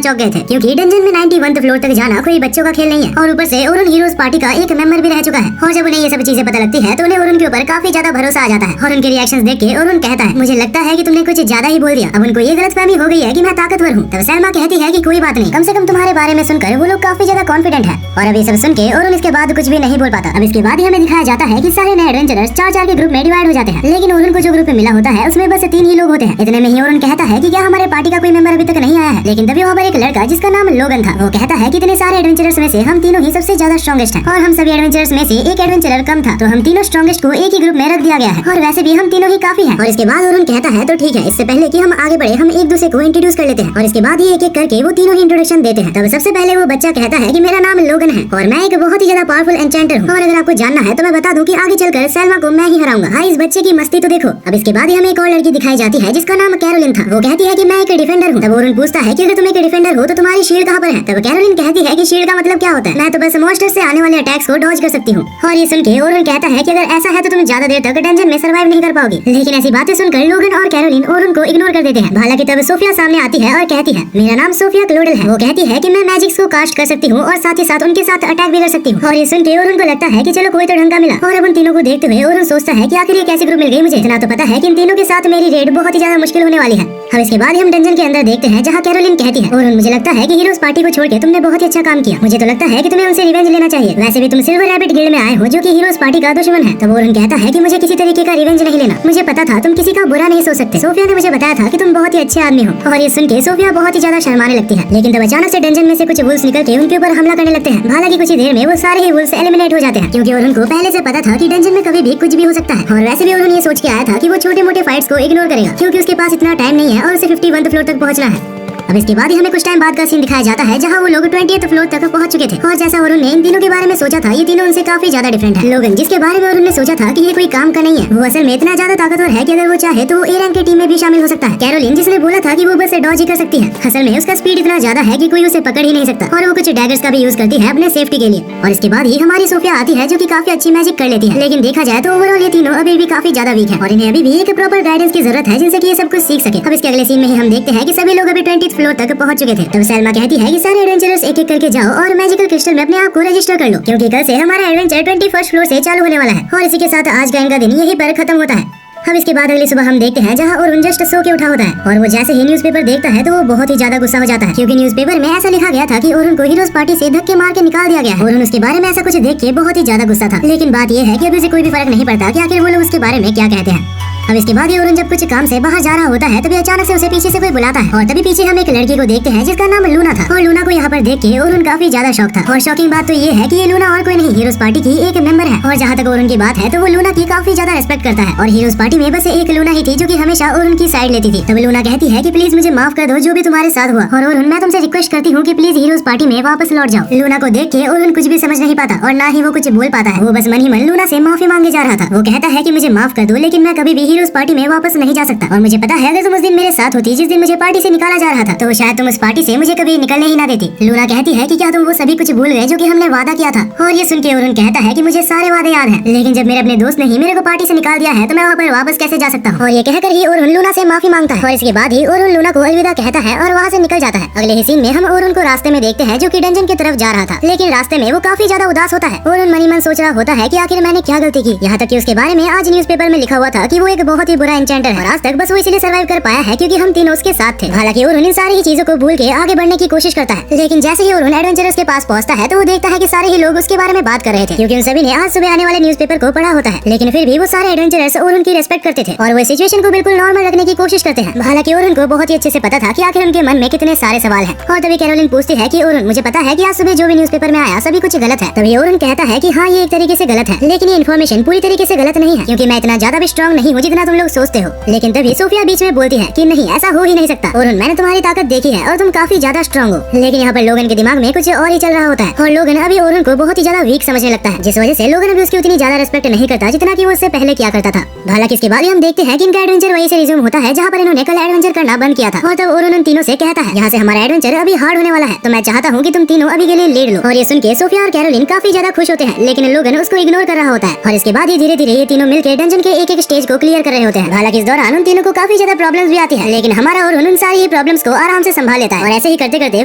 चौंक गए थे क्योंकि डंजन में 91th फ्लोर तक जाना कोई बच्चों का खेल नहीं है और ऊपर से ओरुन हीरोज पार्टी का एक मेंबर भी रह चुका है। और जब उन्हें ये सब चीजें पता लगती है तो उन्हें ओरुन के ऊपर काफी ज्यादा भरोसा आ जाता है और उनके रिएक्शंस देख के ओरुन कहता है, मुझे लगता है कि तुमने कुछ ज्यादा ही बोल दिया। अब उनको ये गलतफहमी हो गई है कि मैं ताकतवर हूँ। तब सलमा कहती है कि कोई बात नहीं, कम से कम तुम्हारे बारे में सुनकर वो लोग काफी ज्यादा कॉन्फिडेंट है। और अभी सब सुन के ओरुन इसके बाद कुछ भी नहीं बोल पाता। अब इसके बाद ही हमें दिखाया जाता है कि सारे नए एडवेंचरर्स 4-4 के ग्रुप में डिवाइड हो जाते हैं, लेकिन ओरुन को जो ग्रुप में मिला होता है उसमें बस 3 ही लोग होते हैं। इतने में ही ओरुन कहता है कि क्या हमारे पार्टी का कोई मेंबर अभी तक नहीं आया है। लेकिन तभी वहाँ पर एक लड़का जिसका नाम लोगन था वो कहता है कि इतने सारे एडवेंचरर्स में से हम तीनों ही सबसे ज्यादा स्ट्रॉन्गेस्ट हैं और हम सभी एडवेंचरर्स में से एक एडवेंचरर कम था तो हम तीनों स्ट्रॉन्गेस्ट को एक ही ग्रुप में रख दिया गया है और वैसे भी हम तीनों ही काफी हैं। और इसके बाद ओरुन कहता है तो ठीक है, इससे पहले कि हम आगे बढ़े हम एक दूसरे को इंट्रोड्यूस कर लेते हैं। और इसके बाद ही एक एक करके वो तीनों ही इंट्रोडक्शन देते हैं। तब सबसे पहले वो बच्चा कहता है कि मेरा नाम लोगन है और मैं एक बहुत ही ज्यादा पावरफुल एन्चेंटर हूँ और अगर आपको जानना है तो मैं बता दूं कि आगे चलकर सलमा को मैं ही हराऊंगा। हाँ, इस बच्चे की मस्ती तो देखो। अब इसके बाद ही हमें एक और लड़की दिखाई जाती है जिसका नाम कैरोलिन था। वो कहती है कि मैं एक डिफेंडर हूँ। तब ओरुन पूछता है कि अगर तुम एक डिफेंडर हो तो तुम्हारी शील्ड कहाँ पर है। तब कैरोलिन कहती है कि शील्ड का मतलब क्या होता है, मैं तो बस मॉन्स्टर से आने वाले अटैक्स को डॉज कर सकती हूँ। और ये सुन के ओरुन कहता है कि अगर ऐसा है तो तुम ज्यादा देर तक डंजन में सर्वाइव नहीं कर पाओगी। लेकिन ऐसी बातें सुनकर लोगन और कैरोलिन ओरुन को इग्नोर कर देते हैं। हालांकि तब सोफिया सामने आती है और कहती है, मेरा नाम सोफिया क्लोडल है। वो कहती है कि मैं मैजिक्स को कास्ट कर सकती हूँ और साथ ही साथ उनके साथ अटैक भी कर सकती हूँ। और ये सुन के ओरुन को लगता है कि चलो कोई तो ढंग का मिला। और अब उन तीनों को देखते हुए ओरुन सोचता है कि आखिर ये कैसी ग्रुप मिल गई मुझे। इतना तो पता है कि इन तीनों के साथ मेरी रेड बहुत ही ज्यादा मुश्किल होने वाली है। अब इसके बाद हम डंजन के अंदर देखते हैं जहाँ कैरोलिन कहती है, ओरुन मुझे लगता है कि हीरोज पार्टी को छोड़ के तुमने बहुत ही अच्छा काम किया। मुझे तो लगता है कि तुम्हें उनसे रिवेंज लेना चाहिए। वैसे भी तुम सिल्वर रैबिट गिल्ड में आए हो जो कि हीरोज पार्टी का दुश्मन है। तब ओरुन कहता है कि मुझे किसी तरीके का रिवेंज नहीं लेना, मुझे पता था तुम किसी का बुरा नहीं सोच सकते। सोफिया ने मुझे बताया था कि तुम बहुत ही अच्छे आदमी हो। और ये सुन के सोफिया बहुत ही ज्यादा शर्माने लगती है। लेकिन तब अचानक से डंजन में से कुछ वुल्फ्स निकल के उनके ऊपर हमला करने लगते हैं। हालांकि कुछ ही देर में वो सारे ही वुल्फ्स एलिमिनेट हो जाते हैं क्योंकि ओरुन को पहले से पता था कि डंजन में कभी भी कुछ भी हो सकता है। और वैसे भी ओरुन ये सोच के आया था कि वो छोटे मोटे फाइट्स को इग्नोर करेगा क्योंकि उसके पास इतना टाइम नहीं है और उसे 51th फ्लोर तक पहुंचना है। अब इसके बाद ही हमें कुछ टाइम बाद का सीन दिखाया जाता है जहाँ वो लोग 20th फ्लोर तक पहुंच चुके थे। और जैसा ओरुन ने इन तीनों के बारे में सोचा था ये तीनों उनसे काफी ज्यादा डिफरेंट है। लोगन जिसके बारे में ओरुन ने सोचा था कि ये कोई काम का नहीं है, वो असल में इतना ज्यादा ताकतवर है कि अगर वो चाहे तो वो ए रैंक की टीम में भी शामिल हो सकता है। कैरोलिन जिसने बोला था कि वो बस डॉज ही कर सकती है, असल में उसका स्पीड इतना ज्यादा है कि कोई उसे पकड़ ही नहीं सकता और वो कुछ डैगर्स का भी यूज करती है अपने सेफ्टी के लिए। और इसके बाद ही हमारी सोफिया आती है जो कि काफी अच्छी मैजिक कर लेती है। लेकिन देखा जाए तो ओवरऑल ये तीनों अभी भी काफी ज्यादा वीक है और इन्हें अभी भी एक प्रॉपर गाइडेंस की जरूरत है जिनसे कि ये सब कुछ सीख सके। अब इसके अगले सीन में ही हम देखते हैं कि सभी लोग अभी 20th फ्लोर तक पहुंच चुके थे। तब सलमा कहती है कि सारे एडवेंचरर्स एक एक करके जाओ और मैजिकल क्रिस्टल में अपने आप को रजिस्टर कर लो क्योंकि कल से हमारा एडवेंचर 21st फ्लोर से चालू होने वाला है। और इसी के साथ आज का इनका दिन यहीं पर खत्म होता है। अब इसके बाद अगली सुबह हम देखते हैं जहाँ ओरुन जस्ट सो के उठा होता है और वो जैसे ही न्यूज़पेपर देखता है तो वो बहुत ही ज्यादा गुस्सा हो जाता है क्योंकि न्यूज़पेपर में ऐसा लिखा गया था कि ओरुन को हीरोज पार्टी से धक्के मार के निकाल दिया गया है। ओरुन उसके बारे में ऐसा कुछ देख के बहुत ही ज्यादा गुस्सा था। लेकिन बात ये है कि अभी उसे कोई भी फर्क नहीं पड़ता कि आखिर वो लोग उसके बारे में क्या कहते हैं। अब इसके बाद ओरुन जब कुछ काम से बाहर जा रहा होता है तभी अचानक से उसे पीछे से कोई बुलाता है और तभी पीछे हम एक लड़की को देखते हैं जिसका नाम लूना था। और लूना को यहाँ पर देख के ओरुन काफी ज्यादा शौक था। और शॉकिंग बात तो ये है कि ये लूना और कोई नहीं हीरोज पार्टी की एक मेंबर है। और जहाँ तक ओरुन की बात है तो वो लूना की काफी ज्यादा रेस्पेक्ट करता है और हीरोज पार्टी में बस एक लूना ही थी जो कि हमेशा ओरुन की साइड लेती थी। तभी लूना कहती है कि प्लीज मुझे माफ कर दो जो भी तुम्हारे साथ हुआ और ओरुन मैं तुमसे रिक्वेस्ट करती हूँ कि प्लीज हीरोज पार्टी में वापस लौट जाओ। लूना को देख के ओरुन कुछ भी समझ नहीं पाता और ना ही वो कुछ बोल पाता है। वो बस मन ही मन लूना से माफी मांगे जा रहा था। वो कहता है कि मुझे माफ कर दो लेकिन मैं कभी भी लिए उस पार्टी में वापस नहीं जा सकता। और मुझे पता है अगर तुम उस दिन मेरे साथ होती जिस दिन मुझे पार्टी से निकाला जा रहा था, तो शायद तुम उस पार्टी से मुझे कभी निकलने ही ना देती। लूना कहती है कि क्या तुम वो सभी कुछ भूल गए जो कि हमने वादा किया था। और ये सुन के अरुण कहता है कि मुझे सारे वादे याद हैं, लेकिन जब मेरे अपने दोस्त ने ही मेरे को पार्टी से निकाल दिया है तो मैं वहाँ पर वापस कैसे जा सकता हूँ। और ये कहकर ही अरुण लूना से माफी मांगता है और इसके बाद ही अरुण लूना को अलविदा कहता है और वहाँ से निकल जाता है। अगले ही सीन में हम अरुण को रास्ते में देखते हैं जो कि डंजन की तरफ जा रहा था, लेकिन रास्ते में वो काफी ज्यादा उदास होता है। अरुण मनी मन सोच रहा होता है कि आखिर मैंने क्या गलती की। यहाँ तक कि उसके बारे में आज न्यूज़पेपर में लिखा हुआ था कि वो एक बहुत ही बुरा एन्चेंटर है और आज तक बस वो इसलिए सर्वाइव कर पाया है क्योंकि हम तीनों उसके साथ थे। हालांकि अरुण इन सारी चीजों को भूल के आगे बढ़ने की कोशिश करता है, लेकिन जैसे ही अरुण एडवेंचरर्स के पास पहुंचता है तो वो देखता है कि सारे ही लोग उसके बारे में बात कर रहे थे क्योंकि उन सभी ने आज सुबह आने वाले न्यूज़पेपर को पढ़ा होता है। लेकिन फिर भी वो सारे एडवेंचरर्स अरुण की रेस्पेक्ट करते थे और वो सिचुएशन को बिल्कुल नॉर्मल रखने की कोशिश करते हैं। हालांकि अरुण को बहुत ही अच्छे से पता था कि आखिर उनके मन में कितने सारे सवाल हैं। और तभी कैरोलिन पूछती है कि अरुण मुझे पता है कि आज सुबह जो भी न्यूज़पेपर में आया सभी कुछ गलत है। तभी अरुण कहता है कि हाँ ये एक तरीके से गलत है, लेकिन ये इन्फॉर्मेशन पूरी तरीके से गलत नहीं है क्योंकि मैं इतना ज्यादा भी स्ट्रॉन्ग नहीं हूँ जितना तुम लोग सोचते हो। लेकिन तभी सोफिया बीच में बोलती है कि नहीं ऐसा हो ही नहीं सकता अरुण, मैंने तुम्हारी ताकत देखी है और तुम काफी ज्यादा स्ट्रॉन्ग हो। लेकिन यहाँ पर लोगन के दिमाग में कुछ और ही चल रहा होता है और लोगन अभी अरुण को बहुत ही ज्यादा वीक समझने लगता है, जिस वजह से लोगन अभी उसकी उतनी ज्यादा रिस्पेक्ट नहीं करता जितना कि वो उससे पहले किया करता था। हालांकि इसके बाद हम देखते हैं कि इनका एडवेंचर वहीं से रिज्यूम होता है जहाँ पर इन्होंने कल एडवेंचर करना बंद किया था। और तब अरुण उन तीनों से कहता है यहाँ से हमारा एडवेंचर अभी हार्ड होने वाला है, तो मैं चाहता हूँ कि तुम तीनों अभी के लिए लीड लो। और ये सुन के सोफिया और कैरोलिन काफी ज्यादा खुश होते हैं, लेकिन लोगन उसको इग्नोर कर रहा होता है। और इसके बाद ही धीरे धीरे ये तीनों मिलकर डंजन के एक एक स्टेज को क्लियर कर रहे होते हैं। हालांकि इस दौरान उन तीनों को काफी ज्यादा प्रॉब्लम्स भी आती है, लेकिन हमारा अरुण उन सारी प्रॉब्लम्स को आराम से संभाल लेता है। और ऐसे ही करते करते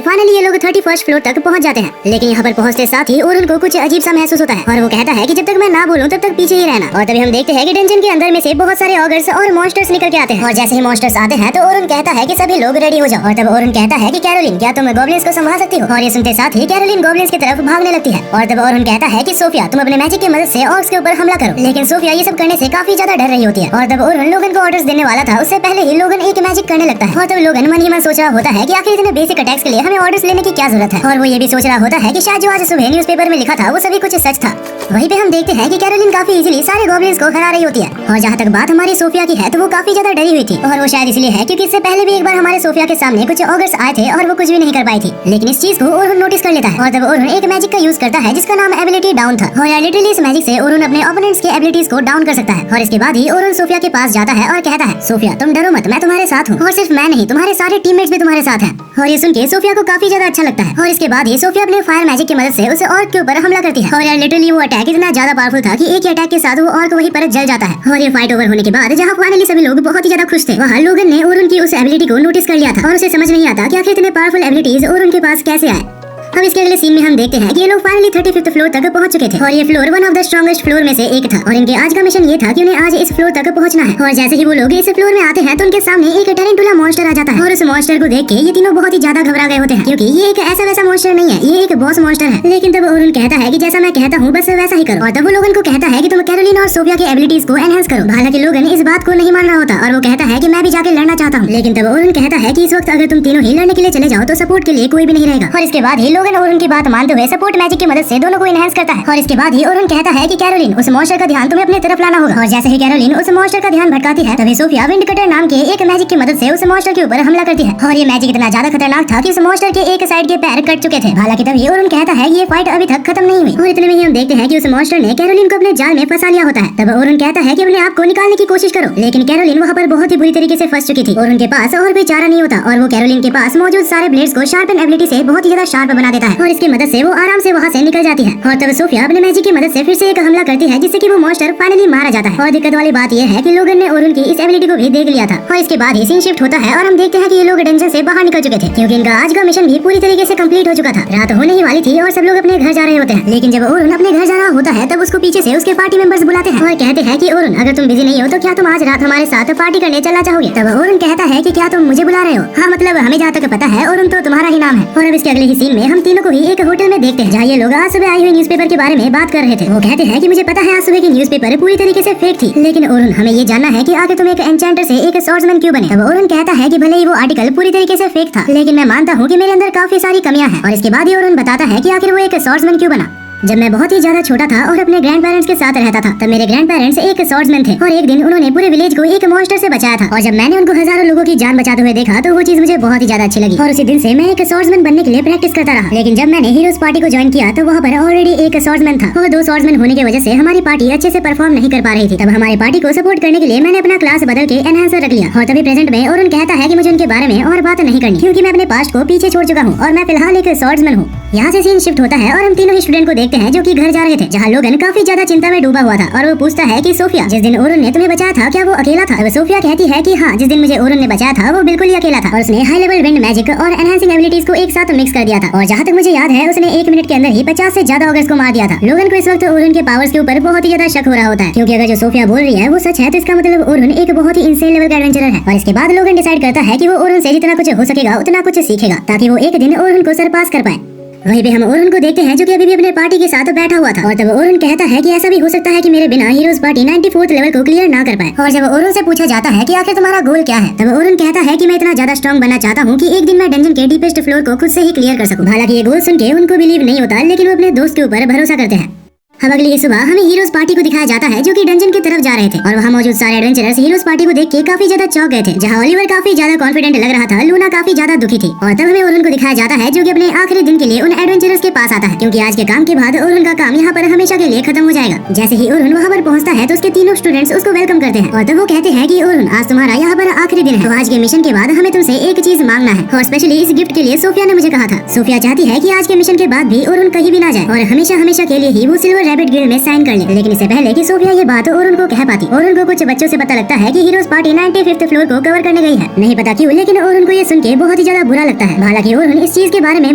फाइनली ये लोग 31st फ्लोर तक पहुंच जाते हैं। लेकिन यहाँ पर पहुंचते साथ ही अरुण को कुछ अजीब सा महसूस होता है और वो कहता है कि जब तक मैं ना बोलूं तब तक पीछे ही रहना। और तभी हम देखते हैं कि डंजन के अंदर में से बहुत सारे ऑगर्स और मॉन्स्टर्स निकल के आते हैं। और जैसे ही मॉन्स्टर्स आते हैं तो अरुण कहता है कि सभी लोग रेडी हो जाओ। और तब अरुण कहता है कि कैरोलिन क्या तुम गॉब्लिन्स को संभाल सकती हो। और ये सुनते साथ ही कैरोलिन गॉब्लिन्स की तरफ भागने लगती है। और तब अरुण कहता है कि सोफिया तुम अपने मैजिक की मदद से ऑर्क्स के ऊपर हमला करो। लेकिन सोफिया ये सब करने से काफी ज्यादा डर रही होती है। और तब अरुण लोगन को ऑर्डर्स देने वाला था, उससे पहले ही लोगन एक मैजिक करने लगता है। और तब लोगन मन ही मन सोच रहा होता है कि आखिर इतने बेसिक अटैक्स के लिए हमें ऑर्डर्स लेने की क्या जरूरत है। और वो ये भी सोच रहा होता है कि शायद जो आज सुबह न्यूज़पेपर में लिखा था वो सभी कुछ सच था। वहीं पे हम देखते हैं कि कैरोलिन काफी इजीली सारे गॉब्लिन्स को हरा रही होती है। और जहाँ तक बात हमारी सोफिया की है तो वो काफी ज्यादा डरी हुई थी और वो शायद इसलिए है क्योंकि इससे पहले भी एक बार हमारे सोफिया के सामने कुछ ऑगर्स आए थे और वो कुछ भी नहीं कर पाई थी। लेकिन इस चीज को अरुण नोटिस कर लेता है और तब अरुण एक मैजिक का यूज करता है जिसका नाम एबिलिटी डाउन था। और लिटरली इस मैजिक से अरुण अपने ओपोनेंट्स की एबिलिटीज को डाउन कर सकता है। और इसके बाद ही अरुण सोफिया के पास जाता है और कहता है सोफिया तुम डरो मत, मैं तुम्हारे साथ हूँ। और सिर्फ मैं नहीं तुम्हारे सारे टीममेट्स भी तुम्हारे साथ हैं। और ये सुन के सोफिया को काफी ज्यादा अच्छा लगता है। और इसके बाद ही सोफिया अपने फायर मैजिक की मदद से उस ऑर्क के ऊपर हमला करती है। और यार लिटरली वो अटैक इतना ज्यादा पावरफुल था कि एक ही अटैक के साथ वो ऑर्क वहीं पर जल जाता है। और ये फाइट ओवर होने के बाद जहाँ फाइनली सभी लोग बहुत ही ज्यादा खुश थे, वहाँ लोगन ने अरुण की उस एबिलिटी को नोटिस कर लिया था और उसे समझ नहीं आता कि आखिर इतने पावरफुल एबिलिटीज अरुण के पास कैसे आए। अब इसके अगले सीन में हम देखते हैं कि ये लोग फाइनली 35th फ्लोर तक पहुंच चुके थे और ये floor one of the strongest floor में से एक था। और इनके आज का मिशन ये था कि उन्हें आज इस फ्लोर तक पहुंचना है। और जैसे ही वो लोग इस फ्लोर में आते हैं तो उनके सामने एक टेरेंटुला मॉन्स्टर आ जाता है। और उस मॉन्स्टर को देख के ये तीनों बहुत ही ज्यादा घबरा गए होते हैं क्योंकि ये एक ऐसा वैसा मॉन्स्टर नहीं है, ये एक बॉस मॉन्स्टर है। लेकिन तब अरुण कहता है कि जैसा मैं कहता हूँ बस वैसा ही करो। और तब वो लोगन को कहता है कि तुम कैरोलिन और सोफिया की एबिलिटीज को एनहांस करो। हालांकि लोगन इस बात को नहीं मान रहा होता और वो कहता है कि मैं भी जाके लड़ना चाहता हूँ। लेकिन तब अरुण कहता है कि इस वक्त अगर तुम तीनों ही लड़ने के लिए चले जाओ तो सपोर्ट के लिए कोई भी नहीं रहेगा। और इसके बाद ही लोगन अरुण की बात मानते हुए सपोर्ट मैजिक की मदद से दोनों को एनहांस करता है। और इसके बाद ही अरुण कहता है कि कैरोलिन उस मॉन्स्टर का ध्यान तुम्हें अपने तरफ लाना होगा। और जैसे ही कैरोलिन उस मॉन्स्टर का ध्यान भटकाती है तभी सोफिया विंड कटर नाम के एक मैजिक की मदद से उस मॉन्स्टर के ऊपर हमला करती है। और ये मैजिक इतना ज्यादा खतरनाक था कि उस मॉन्स्टर के एक साइड के पैर कट चुके थे। हालांकि तभी अरुण कहता है कि ये फाइट अभी तक खत्म नहीं हुई। और इतने में ही हम देखते हैं कि उस मॉन्स्टर ने कैरोलिन को अपने जाल में फंसा लिया होता है। तब अरुण कहता है कि अपने आप को निकालने की कोशिश करो, लेकिन कैरोलिन वहाँ पर बहुत ही बुरी तरीके से फंस चुकी थी और उनके पास और कोई चारा नहीं होता। और वो कैरोलिन के पास मौजूद सारे ब्लेड्स को शार्पन एबिलिटी से बहुत ही ज्यादा शार्प बना देता है और इसकी मदद से वो आराम से वहाँ से निकल जाती है। और तब सोफिया अपने मैजिक की मदद से फिर से एक हमला करती है जिससे कि वो मॉन्स्टर फाइनली मारा जाता है। और दिक्कत वाली बात यह है कि लोगन ने अरुण की इस एबिलिटी को भी देख लिया था। और इसके बाद ही सीन शिफ्ट होता है और हम देखते हैं कि ये लोग डंजन से बाहर निकल चुके थे क्योंकि इनका आज का मिशन भी पूरी तरीके से कंप्लीट हो चुका था। रात होने ही वाली थी और सब लोग अपने घर जा रहे होते हैं। लेकिन जब अरुण अपने घर जा रहा होता है तब उसको पीछे से उसके पार्टी मेंबर्स बुलाते हैं और कहते हैं कि अरुण अगर तुम बिजी नहीं हो तो क्या तुम आज रात हमारे साथ पार्टी करने चलना चाहोगे। तब अरुण कहता है कि क्या तुम मुझे बुला रहे हो। हाँ मतलब हमें जहाँ तक पता है अरुण तो तुम्हारा ही नाम है। और अब इसके अगले ही सीन में हम तीनों को ही एक होटल में देखते हैं जहाँ ये लोग आज सुबह आई हुई न्यूज़पेपर के बारे में बात कर रहे थे। वो कहते हैं कि मुझे पता है आज सुबह की न्यूज़पेपर पूरी तरीके से फेक थी, लेकिन अरुण हमें ये जानना है कि आगे तुम एक एन्चेंटर से एक स्वॉर्ड्समैन क्यों बने। तब अरुण कहता है कि भले ही वो आर्टिकल पूरी तरीके से फेक था, लेकिन मैं मानता हूँ कि मेरे अंदर काफी सारी कमियां हैं। और इसके बाद ही अरुण बताता है कि आखिर वो एक स्वॉर्ड्समैन क्यों बना। जब मैं बहुत ही ज्यादा छोटा था और अपने ग्रैंड पेरेंट्स के साथ रहता था, तब मेरे ग्रैंड पेरेंट्स एक स्वॉर्ड्समैन थे और एक दिन उन्होंने पूरे विलेज को एक मॉन्स्टर से बचाया था। और जब मैंने उनको हजारों लोगों की जान बचाते हुए देखा तो वो चीज मुझे बहुत ही ज्यादा अच्छी लगी और उसी दिन से मैं एक स्वॉर्ड्समैन बनने के लिए प्रैक्टिस करता रहा। लेकिन जब मैंने हीरोज पार्टी को ज्वाइन किया तो वहाँ पर ऑलरेडी एक स्वॉर्ड्समैन था और 2 स्वॉर्ड्समैन होने की वजह से हमारी पार्टी अच्छे से परफॉर्म नहीं कर पा रही थी। तब हमारी पार्टी को सपोर्ट करने के लिए मैंने अपना क्लास बदल के एनहांसर रख लिया। और तभी प्रेजेंट में अरुण कहता है कि मुझे उनके बारे में और बात नहीं करनी क्योंकि मैं अपने पास्ट को पीछे छोड़ चुका हूँ और मैं फिलहाल एक स्वॉर्ड्समैन हूँ। यहाँ से सीन शिफ्ट होता है और हम तीनों ही स्टूडेंट को देखते हैं जो कि घर जा रहे थे, जहाँ लोगन काफी ज्यादा चिंता में डूबा हुआ था और वो पूछता है कि सोफिया, जिस दिन अरुण ने तुम्हें बचाया था क्या वो अकेला था? अब सोफिया कहती है कि हाँ, जिस दिन मुझे अरुण ने बचाया था वो बिल्कुल ही अकेला था और उसने हाई लेवल विंड मैजिक और एनहांसिंग एबिलिटीज को एक साथ मिक्स कर दिया था। और जहाँ तक मुझे याद है उसने 1 मिनट के अंदर ही 50 से ज्यादा ऑगर्स को मार दिया था। लोगन को इस वक्त अरुण के पावर्स के ऊपर बहुत ही ज्यादा शक हो रहा होता है क्योंकि अगर जो सोफिया बोल रही है वो सच है तो इसका मतलब अरुण एक बहुत ही इंसेन लेवल का एडवेंचरर है। और इसके बाद लोगन डिसाइड करता है कि वो अरुण से जितना कुछ हो सकेगा उतना कुछ सीखेगा ताकि वो एक दिन अरुण को सरपास कर पाए। वहीं पे हम अरुण को देखते हैं जो कि अभी भी अपने पार्टी के साथ बैठा हुआ था और तब अरुण कहता है कि ऐसा भी हो सकता है कि मेरे बिना हीरोज पार्टी 94th लेवल को क्लियर ना कर पाए। और जब अरुण से पूछा जाता है कि आखिर तुम्हारा गोल क्या है, तब अरुण कहता है कि मैं इतना ज्यादा स्ट्रॉन्ग बनना चाहता हूँ कि एक दिन मैं डंजन के डीपेस्ट फ्लोर को खुद से ही क्लियर कर सकूं। हालांकि ये गोल सुन के उनको बिलीव नहीं होता लेकिन वो अपने दोस्त के ऊपर भरोसा करते हैं। अब अगली ही सुबह हमें हीरोज पार्टी को दिखाया जाता है जो कि डंजन की तरफ जा रहे थे और वहाँ मौजूद सारे एडवेंचरर्स हीरोज पार्टी को देख के काफी ज्यादा चौंक गए थे। जहाँ ओलिवर काफी ज्यादा कॉन्फिडेंट लग रहा था, लूना काफी ज्यादा दुखी थी। और तब हमें अरुण को दिखाया जाता है जो कि अपने आखिरी दिन के लिए उन एडवेंचरर्स के पास आता है क्योंकि आज के काम के बाद अरुण का काम यहाँ पर हमेशा के लिए खत्म हो जाएगा। जैसे ही अरुण वहाँ पर पहुँचता है तो उसके तीनों स्टूडेंट्स उसको वेलकम करते हैं और तब वो कहते हैं कि अरुण, आज तुम्हारा यहाँ पर आखिरी दिन है तो आज के मिशन के बाद हमें तुमसे एक चीज मांगना है और स्पेशली इस गिफ्ट के लिए सोफिया ने मुझे कहा था। सोफिया चाहती है कि आज के मिशन के बाद भी अरुण कहीं भी ना जाए और हमेशा हमेशा के लिए ही वो सिल्वर रैबिट गिल्ड में साइन कर ले। लेकिन इससे पहले कि सोफिया ये बात अरुण को कह पाती, अरुण को कुछ बच्चों से पता लगता है कि हीरोज पार्टी 95th फ्लोर को कवर करने गई है। नहीं पता क्यों लेकिन अरुण को ये सुन के बहुत ही ज्यादा बुरा लगता है। हालांकि अरुण इस चीज के बारे में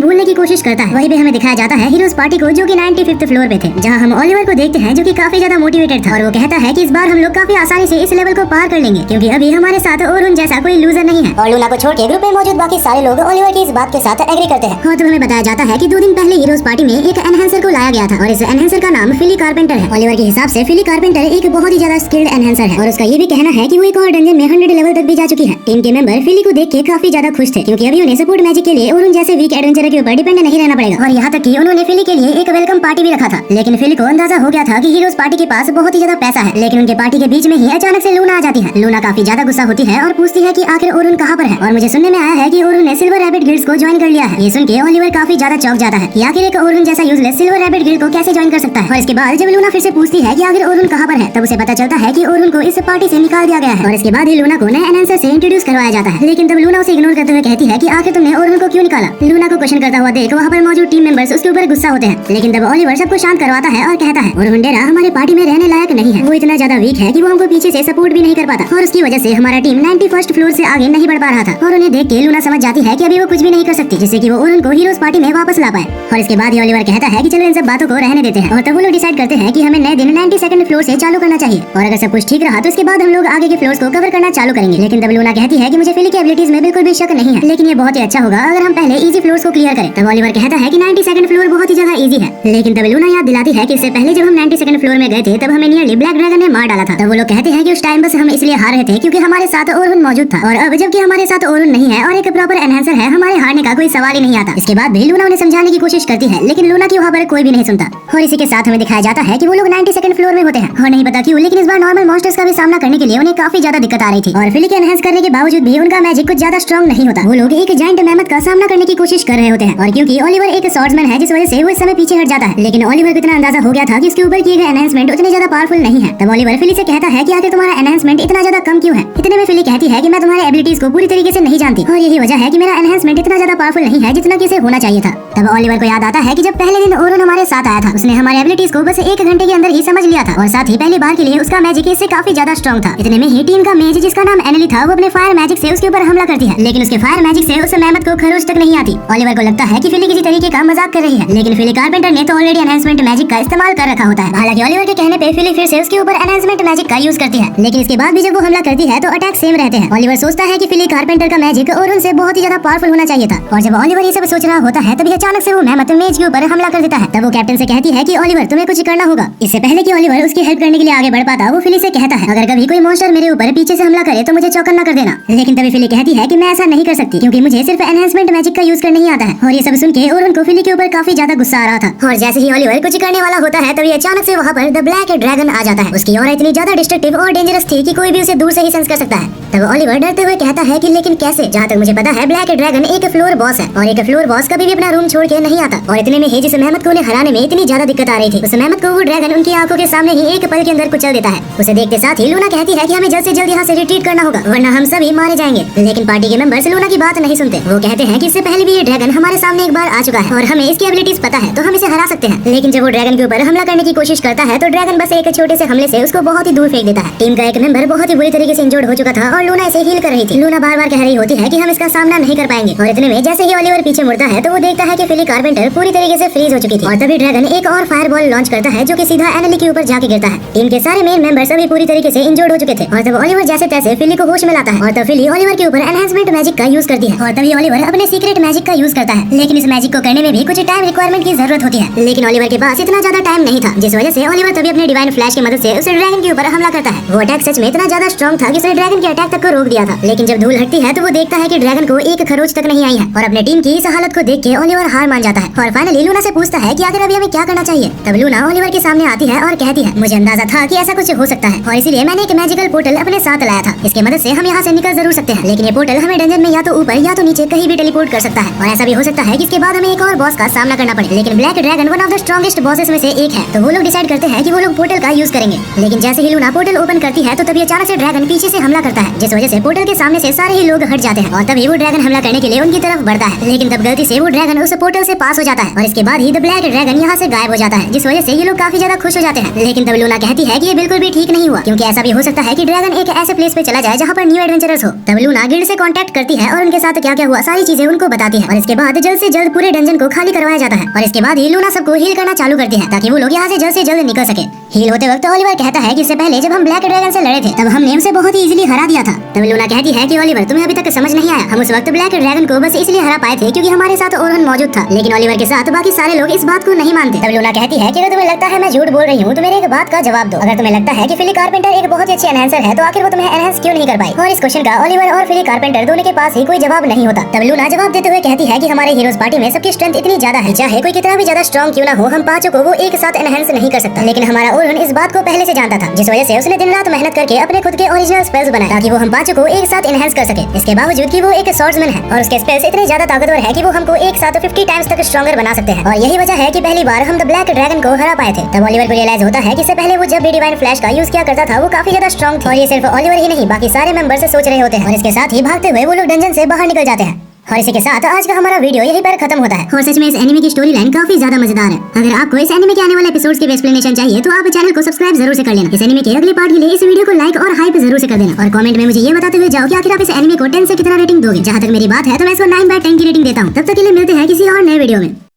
भूलने की कोशिश करता है। वहीं पे हमें दिखाया जाता है हीरोज पार्टी को जो कि 95th फ्लोर पे थे, जहाँ हम ओलिवर को देखते हैं जो कि काफी ज्यादा मोटिवेटेड था और वो कहता है कि इस बार हम लोग काफी आसानी से इस लेवल को पार कर लेंगे क्योंकि अभी हमारे साथ अरुण जैसा कोई लूजर नहीं है। और लूना को छोड़ के ग्रुप में मौजूद बाकी सारे लोग ओलिवर की इस बात के साथ एग्री करते हैं। और तो हमें बताया जाता है कि 2 दिन पहले हीरोज पार्टी में एक एनहांसर को लाया गया था और इस एनहांसर का नाम फिली कारपेंटर है। ओलिवर के हिसाब से फिली कारपेंटर एक बहुत ही ज्यादा स्किल्ड एनहांसर है और उसका ये भी कहना है कि वो एक और डंजन में 100 लेवल तक भी जा चुकी है। टीम के मेंबर फिली को देख के काफी ज्यादा खुश थे क्योंकि अभी उन्हें सपोर्ट मैजिक के लिए अरुण जैसे वीक एडवेंचरर के ऊपर डिपेंड नहीं रहना पड़ेगा। और यहाँ तक कि उन्होंने फिली के लिए एक वेलकम पार्टी भी रखा था। लेकिन फिली को अंदाजा हो गया था कि हीरोज पार्टी के पास बहुत ही ज्यादा पैसा है। लेकिन उनके पार्टी के बीच में ही अचानक से लूना आ जाती है। लूना काफी ज्यादा गुस्सा होती है और पूछती है कि आखिर अरुण कहाँ पर है। और मुझे सुनने में आया है कि अरुण ने सिल्वर रैबिट गिल्ड्स को ज्वाइन कर लिया है। ये सुन के ओलिवर काफी ज्यादा चौंक जाता है कि आखिर एक अरुण जैसा यूजलेस सिल्वर रैबिट गिल्ड को कैसे ज्वाइन कर सकता है। और इसके बाद जब लूना फिर से पूछती है कि आखिर अरुण कहाँ पर है, तब उसे पता चलता है कि अरुण को इस पार्टी से निकाल दिया गया है। और इसके बाद ही लूना को नए एनहांसर से इंट्रोड्यूस करवाया जाता है। लेकिन तब लूना उसे इग्नोर करते हुए कहती है कि आखिर तुमने अरुण को क्यों निकाला। लूना को क्वेश्चन करता हुआ देख वहाँ पर मौजूद टीम मेंबर्स उसके ऊपर गुस्सा होते हैं। लेकिन तब ओलिवर सबको शांत करवाता है और कहता है अरुण डेरा हमारे पार्टी में रहने लायक नहीं है। वो इतना ज्यादा वीक है कि वो हमको पीछे से सपोर्ट भी नहीं कर पाता और उसकी वजह से हमारा टीम 91st फ्लोर से आगे नहीं बढ़ पा रहा था। और उन्हें देख के लूना समझ जाती है कि अभी वो कुछ भी नहीं कर सकती जिससे कि वो अरुण को हीरोज पार्टी में वापस ला पाए। और इसके बाद ही ओलिवर कहता है कि चलो इन सब बातों को रहने देते हैं। और तब वो लोग डिसाइड करते हैं कि हमें नए दिन 92nd फ्लोर से चालू करना चाहिए और अगर सब कुछ ठीक रहा तो इसके बाद हम लोग आगे के फ्लोर्स को कवर करना चालू करेंगे। लेकिन तब लूना कहती है कि मुझे फिली की एबिलिटीज में बिल्कुल भी शक नहीं है, लेकिन ये बहुत ही अच्छा होगा अगर हम पहले इजी फ्लोर्स को क्लियर करें। तब ओलिवर कहता है कि 92nd फ्लोर बहुत ही ज्यादा इजी है। लेकिन तब लूना याद दिलाती है कि इससे पहले जब हम 92nd फ्लोर में गए थे तब हमें नियरली ब्लैक ड्रैगन ने मार डाला था। तब वो लोग कहते हैं कि उस टाइम बस हम इसलिए हार रहे थे क्योंकि हमारे साथ अरुण मौजूद था और अब जबकि हमारे साथ अरुण नहीं है और एक प्रॉपर एनहांसर है, हमारे हारने का कोई सवाल ही नहीं आता। इसके बाद भी लूना उन्हें समझाने की कोशिश करती है लेकिन लूना की वहाँ पर कोई भी नहीं सुनता। और इसी के साथ हमें दिखाया जाता है कि वो लोग 92nd फ्लोर में होते हैं और नहीं पता क्यों लेकिन इस बार नॉर्मल मॉन्स्टर्स का भी सामना करने के लिए उन्हें काफी ज्यादा दिक्कत आ रही थी। और फिली के एनहांस करने के बावजूद भी उनका मैजिक कुछ ज्यादा स्ट्रॉन्ग नहीं होता। वो लोग एक जायंट मैमथ का सामना करने की कोशिश कर रहे होते हैं और क्योंकि ओलिवर एक स्वॉर्ड्समैन है जिस वजह से वो इस समय पीछे हट जाता है। लेकिन ओलिवर को इतना अंदाजा हो गया था कि उसके ऊपर किए गए एनहांसमेंट उतने ज्यादा पावरफुल नहीं है। तब ओलिवर फिली से कहता है कि आखिर तुम्हारा एनहांसमेंट इतना ज्यादा कम क्यों है। इतने में फिली कहती है कि मैं तुम्हारे एबिलिटीज को पूरी तरीके से नहीं जानती और यही वजह है कि मेरा एनहांसमेंट इतना ज्यादा पावरफुल नहीं है जितना कि इसे होना चाहिए था। तब ओलिवर को याद आता है कि जब पहले दिन अरुण हमारे साथ आया था उसने हमारे एबिलिटीज को बस 1 घंटे के अंदर ही समझ लिया था और साथ ही पहली बार के लिए उसका मैजिक इससे काफी ज्यादा स्ट्रॉन्ग था। इतने में ही टीम का मेज जिसका नाम एनिली था वो अपने फायर मैजिक से उसके ऊपर हमला करती है लेकिन उसके फायर मैजिक से उस मेहमत को खरोच तक नहीं आती। ओलिवर को लगता है कि फिली किसी तरीके का मजाक कर रही है लेकिन फिली कारपेंटर ने तो ऑलरेडी एनहांसमेंट मैजिक का इस्तेमाल कर रखा होता है। हालांकि ओलिवर के कहने पे फिली फिर से उसके ऊपर एनहांसमेंट मैजिक का यूज करती है लेकिन इसके बाद भी जब वो हमला करती है तो अटैक सेम रहते हैं। ओलिवर सोचता है कि फिली कारपेंटर का मैजिक अरुण से बहुत ही ज्यादा पावरफुल होना चाहिए था और जब ओलिवर ये सब सोच रहा होता है तभी अचानक से वो मेहमत मेज के ऊपर हमला कर देता है। तब वो कैप्टन से कहती है कि ओलिवर तुम्हें कुछ करना होगा। इससे पहले कि ओलिवर उसकी हेल्प करने के लिए आगे बढ़ पाता वो फिली से कहता है अगर कभी कोई मॉन्स्टर मेरे ऊपर पीछे से हमला करे तो मुझे चौकन्ना कर देना ना। लेकिन तभी फिली कहती है कि मैं ऐसा नहीं कर सकती क्योंकि मुझे सिर्फ एनहेंसमेंट मैजिक का यूज करना ही आता है। और ये सब सुन के ओरहन को फिली के ऊपर काफी ज्यादा गुस्सा आ रहा था। और जैसे ही ओलिवर कुछ करने वाला होता है तभी अचानक से वहाँ पर द ब्लैक ड्रैगन आ जाता है। उसकी ऑरा इतनी ज्यादा डिस्ट्रक्टिव और डेंजरस थी कि कोई भी उसे दूर से ही सेंस कर सकता है। तब ओलिवर डरते हुए कहता है कि लेकिन कैसे? जहाँ तक मुझे पता है ब्लैक ड्रैगन एक फ्लोर बॉस है और एक फ्लोर बॉस कभी भी अपना रूम छोड़ के नहीं आता। और इतने में ही जिस मेहमत को उन्हें हराने में इतनी ज्यादा दिक्कत आ रही थी उस मेहमत को वो ड्रैगन उनकी आंखों के सामने ही एक पल के अंदर कुचल देता है। उसे देखते साथ ही लूना कहती है कि हमें जल्द से जल्द यहाँ से रिट्रीट करना होगा वरना हम सभी मारे जाएंगे। लेकिन पार्टी के मेंबर्स लूना की बात नहीं सुनते। वो कहते हैं कि इससे पहले भी ये ड्रैगन हमारे सामने एक बार आ चुका है और हमें इसकी एबिलिटीज पता है तो हम इसे हरा सकते हैं। लेकिन जब वो ड्रैगन के ऊपर हमला करने की कोशिश करता है तो ड्रैगन बस एक छोटे से हमले से उसको बहुत ही दूर फेंक देता है। टीम का एक मेंबर बहुत ही बुरी तरीके से इंजर्ड हो चुका था और लूना इसे हील कर रही थी। लूना बार बार कह रही होती है कि हम इसका सामना नहीं कर पाएंगे और इतने में जैसे ही ओलिवर पीछे मुड़ता है तो वो देखता है कि फिली कारपेंटर पूरी तरीके से फ्रीज हो चुकी थी। और तभी ड्रैगन एक और फायर बॉल लॉन्च करता है जो कि सीधा एनली के ऊपर जाके गिरता है। टीम के सारे मेन मेंबर्स सभी पूरी तरीके से इंजर्ड हो चुके थे और तब ओलिवर जैसे तैसे फिली को होश में लाता है और तब फिली ओलिवर के ऊपर एनहांसमेंट मैजिक का यूज करती है। और तभी ओलिवर अपने सीक्रेट मैजिक का यूज करता है। लेकिन इस मैजिक को करने में भी कुछ टाइम रिक्वायरमेंट की जरूरत होती है। लेकिन ओलिवर के पास इतना ज्यादा टाइम नहीं था जिस वजह से ओलिवर तभी अपने डिवाइन फ्लैश की मदद से उस ड्रैगन के ऊपर हमला करता है। वो अटैक सच में इतना ज्यादा स्ट्रॉन्ग था कि उसने ड्रैगन के अटैक तक को रोक दिया था। लेकिन जब धूल हटती है तो वो देखता है कि ड्रैगन को एक खरोच तक नहीं आई है और अपने टीम की इस हालत को देख के ओलिवर हार मान जाता है। और फाइनली लूना से पूछता है कि आखिर अभी हमें क्या करना चाहिए। तब लूना ओलिवर के सामने आती है और कहती है मुझे अंदाजा था कि ऐसा कुछ हो सकता है और इसीलिए मैंने एक मैजिकल पोर्टल अपने साथ लाया था। इसकी मदद से हम यहाँ से निकल जरूर सकते हैं लेकिन ये पोर्टल हमें डंजन में या तो ऊपर या तो नीचे कहीं भी टेलीपोर्ट कर सकता है। और ऐसा भी हो सकता है कि इसके बाद हमें एक और बॉस का सामना करना पड़े। लेकिन black dragon one of the strongest bosses में से एक है तो वो लोग डिसाइड करते हैं कि वो लोग पोर्टल का यूज करेंगे। लेकिन जैसे ही लूना पोर्टल ओपन करती है तो तभी अचानक से ड्रैगन पीछे से हमला करता है जिस वजह से पोर्टल के सामने से सारे ही लोग हट जाते हैं और तभी वो ड्रैगन हमला करने के लिए उनकी तरफ बढ़ता है। लेकिन तब गलती से वो ड्रैगन उस पोर्टल से पास हो जाता है और इसके बाद ही द ब्लैक ड्रैगन यहाँ से गायब हो जाता है जिस वजह से ये लोग काफी ज्यादा खुश हो जाते हैं। लेकिन तब लूना कहती है कि ये बिल्कुल भी ठीक नहीं हुआ क्योंकि ऐसा भी हो सकता है कि ड्रैगन एक ऐसे प्लेस पे चला जाए जहाँ पर न्यू एडवेंचरर्स हो। तब लूना गिल्ड से कांटेक्ट करती है और उनके साथ क्या क्या हुआ सारी चीजें उनको बताती है और इसके बाद जल्द से जल्द पूरे डंजन को खाली करवाया जाता है। और इसके बाद ही लूना सबको हील करना चालू करती है ताकि वो लोग यहाँ से जल्द निकल सके। हील होते वक्त ओलिवर कहता है कि इससे पहले जब हम ब्लैक ड्रैगन से लड़े थे तब हमने उसे बहुत ही इजीली हरा दिया था। तब लूना कहती है कि ओलिवर तुम्हें अभी तक समझ नहीं आया, हम उस वक्त ब्लैक ड्रैगन को बस इसलिए हरा पाए थे क्योंकि हमारे साथ ओरहन मौजूद था। लेकिन ओलिवर के साथ बाकी सारे लोग इस बात को नहीं मानते। तब लूना कहती है कि अगर तुम्हें लगता है मैं झूठ बोल रही हूँ तो मेरे एक बात का जवाब दो। अगर तुम्हें लगता है कि फिली कारपेंटर एक बहुत ही अच्छी एनहांसर है तो आखिर वो तुम्हें एनहांस क्यों नहीं कर पाई? और इस क्वेश्चन का ओलिवर और फिली कारपेंटर दोनों के पास ही कोई जवाब नहीं होता। तब लूना जवाब देते हुए कहती है कि हमारे हीरोज पार्टी में सबकी स्ट्रेंथ इतनी ज्यादा है चाहे कोई कितना भी ज्यादा स्ट्रॉन्ग क्यों ना हो हम पांचों को वो एक साथ एनहांस नहीं कर सकता। लेकिन हमारा ओरहन इस बात को पहले से जानता था जिस वजह से उसने दिन रात मेहनत करके अपने खुद के ओरिजिनल स्पेल्स बनाए ताकि वो हम पांचों को एक साथ एनहांस कर सके। इसके बावजूद कि वो एक स्वॉर्ड्समैन है और उसके स्पेल्स इतने ज्यादा ताकतवर है कि वो हमको एक साथ 50 टाइम्स तक स्ट्रॉन्गर बना सकते हैं। और यही वजह है कि पहली बार हम द ब्लैक ड्रैगन को हरा पाए थे। तब ओलिवर को रियलाइज होता है कि इससे पहले वो जब भी डिवाइन फ्लैश का यूज किया करता था वो काफी ज्यादा स्ट्रॉन्ग था और ये सिर्फ ओलिवर ही नहीं बाकी सारे मेंबर्स सोच रहे होते हैं। और इसके साथ ही भागते हुए वो लोग डंजन से बाहर निकल जाते हैं। और इसी के साथ आज का हमारा वीडियो यहीं पर खत्म होता है। और सच में इस एनिमे की स्टोरी लाइन काफी ज्यादा मजेदार है। अगर आपको इस एनिमे के आने वाले एपिसोड्स के एक्सप्लेनेशन चाहिए तो आप चैनल को सब्सक्राइब जरूर से कर लेना। इस एनिमे के अगले पार्ट के लिए इस वीडियो को लाइक और हाइप जरूर से कर देना और कमेंट में मुझे ये बताते हुए जाओ कि आखिर आप इस एनिमे को 10 से कितना रेटिंग दोगे। जहाँ तक मेरी बात है तो मैं इसको 9/10 की रेटिंग देता हूँ। तब तक के लिए मिलते हैं किसी और नए वीडियो में।